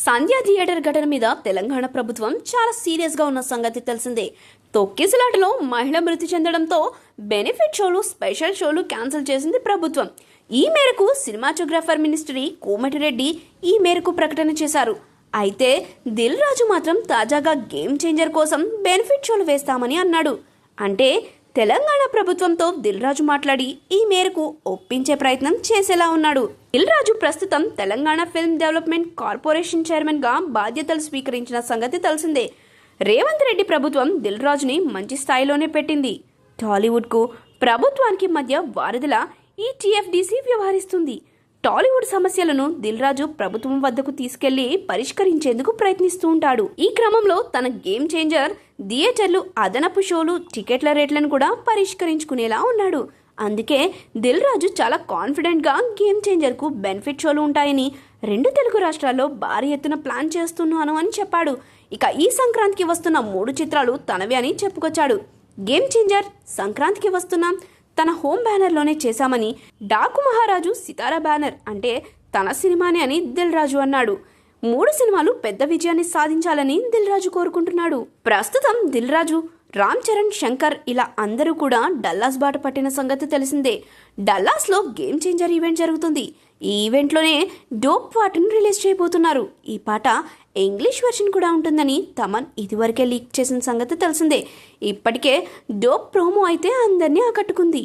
సంధ్య theatre ఘటన మీద తెలంగాణ ప్రభుత్వం చాలా సీరియస్గా ఉన్న సంగతి తెలిసిందే. తొక్కిసలాటలో మహిళ మృతి చెందడంతో బెనిఫిట్ షోలు, స్పెషల్ షోలు క్యాన్సిల్ చేసింది ప్రభుత్వం. ఈ మేరకు సినిమాటోగ్రాఫర్ మినిస్ట్రీ కోమటిరెడ్డి ఈ మేరకు ప్రకటన చేశారు. అయితే దిల్ రాజు మాత్రం తాజాగా గేమ్ చేంజర్ కోసం బెనిఫిట్ షోలు వేస్తామని అన్నాడు. అంటే తెలంగాణ ప్రభుత్వంతో దిల్ రాజు మాట్లాడి ఈ మేరకు ఒప్పించే ప్రయత్నం చేసేలా ఉన్నాడు. దిల్ రాజు ప్రస్తుతం Telangana film development corporation chairman గా బాధ్యతలు స్వీకరించిన సంగతి తెలిసిందే. రేవంత్ రెడ్డి ప్రభుత్వం దిల్ రాజుని మంచి స్థాయిలోనే పెట్టింది. టాలీవుడ్ కు ప్రభుత్వానికి మధ్య వారధిలా ఈ టీఎఫ్డీసీ వ్యవహరిస్తుంది. టాలీవుడ్ సమస్యలను దిల్ రాజు ప్రభుత్వం వద్దకు తీసుకెళ్లి పరిష్కరించేందుకు ప్రయత్నిస్తూ ఉంటాడు. ఈ క్రమంలో తన గేమ్ చేంజర్ థియేటర్లు, అదనపు షోలు, టికెట్ల రేట్లను కూడా పరిష్కరించుకునేలా ఉన్నాడు. అందుకే దిల్ రాజు చాలా కాన్ఫిడెంట్ గా గేమ్ చేంజర్ కు బెనిఫిట్ షోలు ఉంటాయని 2 తెలుగు రాష్ట్రాల్లో భారీ ఎత్తున ప్లాన్ చేస్తున్నాను అని చెప్పాడు. ఇక ఈ సంక్రాంతికి వస్తున్న 3 చిత్రాలు తనవే అని చెప్పుకొచ్చాడు. గేమ్ చేంజర్ సంక్రాంతికి వస్తున్నాం తన హోమ్ బ్యానర్లోనే చేశామని, డాకు మహారాజు సితారా బ్యానర్ అంటే తన సినిమానే అని దిల్ రాజు అన్నాడు. 3 సినిమాలు పెద్ద విజయాన్ని సాధించాలని దిల్ రాజు కోరుకుంటున్నాడు. ప్రస్తుతం దిల్ రాజు, రామ్ చరణ్, శంకర్ ఇలా అందరూ కూడా డల్లాస్ బాట పట్టిన సంగతి తెలిసిందే. డల్లాస్లో గేమ్ చేంజర్ ఈవెంట్ జరుగుతుంది. ఈ ఈవెంట్లోనే డోప్ పాటను రిలీజ్ చేయబోతున్నారు. ఈ పాట ఇంగ్లీష్ వెర్షన్ కూడా ఉంటుందని తమన్ ఇదివరకే లీక్ చేసిన సంగతి తెలిసిందే. ఇప్పటికే డోప్ ప్రోమో అయితే అందరినీ ఆకట్టుకుంది.